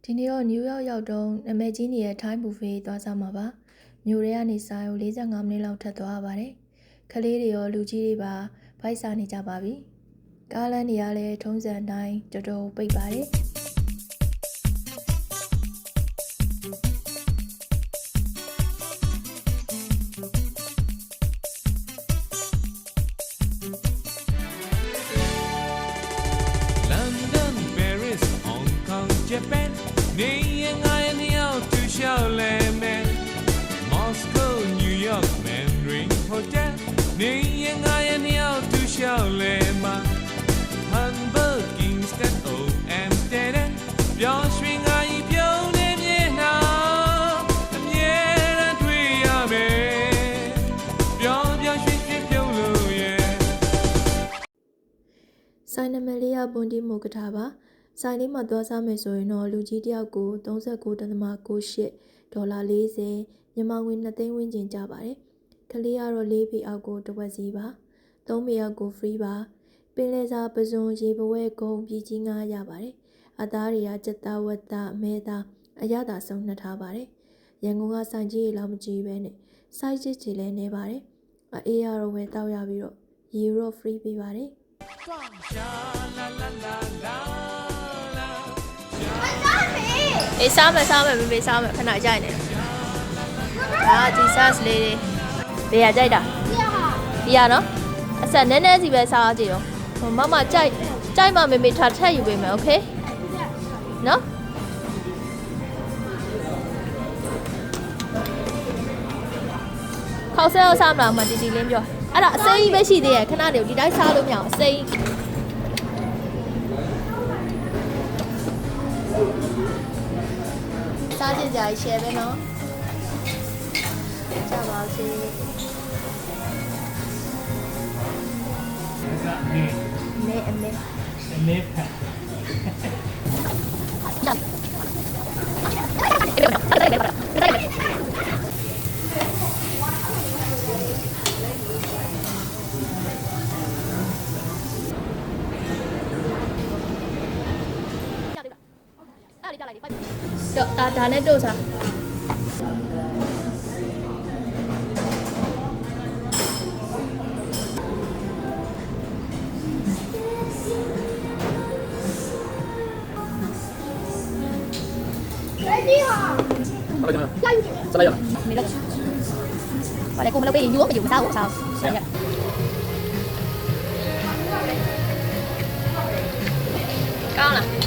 ဒီနေ့တော့နယူးယောက်ရောက်တော့နာမည်ကြီးနေတဲ့ Thai buffet သွားစားမှာပါမြို့ထဲကနေစားကို45မိနစ်လောက်ထပ်သွားရပါတယ်ခလေးတွေရောလူကြီးတွေပါဖိုက်စားနေကြပါပြီကားလမ်းတွေကလည်းထုံးစံအတိုင်းတော်တော်ပိတ်ပါတယ်你也爱你要去笑脸面 Moscow New York Mandarin Hotel 你也爱你要去笑脸吗 Hamburg Kingston Amsterdam 表示爱意表里面啊面然对呀呗表宣表路耶ဆိုင်နမယ်လေးရပွန်တီမိုကထားပါဆိုင်လေးမှာသွားစားမယ်ဆိုရင်တော့လူကြီးတယောက်ကို39.98ဒေါ်လာ40မြန်မာငွေ2သိန်းဝန်းကျင်ကျပါတယ်။ကလေးကတော့4ပေအောက်ကိုတစ်ဝက်စီပါ3ပေအောက်ကို free ပါပင်လယ်စာပဇွန်ရေပဝဲကုန်းပြည်ကြီးငါးရပါတယ်။အသားတွေကကြက်သားဝက်သားအမဲသားအရသာဆုံးနှက်ထားပါတယ်။ရန်ကုန်ကဆိုင်ကြီးတွေလောက်မကြည့်ပဲနဲ့စိုက်ကြီးကြီးလည်းနေပါတယ်။အေးရတော့ဝယ်တောက်ရပြီးတော့ရေရော free ပေးပါတယ်။အေးစားမယ်မေမေစားမယ်ခဏကြိုက်နေဒါဒီဆတ်လေးတွေဘယ်ရကြိုက်တာဒီရနော်အဆက်နည်းနည်းစီပဲစားကြည့်တော့မမကြိုက်မှမေမေထားထည့်ယူပေးမယ်โอเคနော်ခေါက်ဆဲအောင်စားမလားမတီတီလင်းပြောအဲ့ဒါအစိမ်းပဲရှိသေးရဲ့ခဏနေဒီတိုင်းစားလို့မရအောင်အစိမ်းစားကြည့်ကြရရှယ်ပဲနော်ကြပါစေမေဖက်ဒါနဲ့တို့စား再来一个。没了。我来给我们老板约个油啥我啥。高了。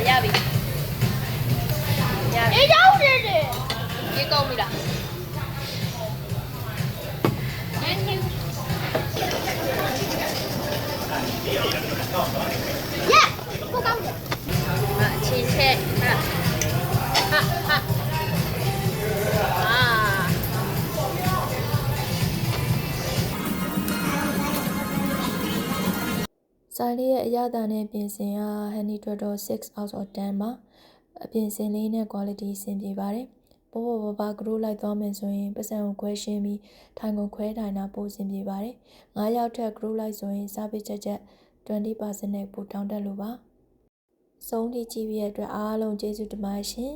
ရပြီအေးရောက်နေတယ်ရေကောင်းပြီလား Thank you Yeah ကိုကောင်းတယ်အချင်းချက်ဟာဆိုင်လေးရဲ့အရသာနဲ့ပြင်ဆင်က Honey Turtle 6 out of 10ပါအပြင်ဆင်လေးနဲ့ quality အဆင်ပြေပါတယ်ပေါ်ပပ group လိုက်သွားမယ်ဆိုရင်ပတ်စံကိုခွဲရှင်းပြီးထိုင်ကုန်ခွဲထိုင်တာပိုအဆင်ပြေပါတယ်9ယောက်ထက် group လိုက်ဆိုရင်စားပေးချက် 20% နဲ့ပိုတောင်းတက်လို့ပါစုံးထိကြည့်ပြီးရတဲ့အတွက်အားလုံးကျေးဇူးတင်ပါတယ်ရှင်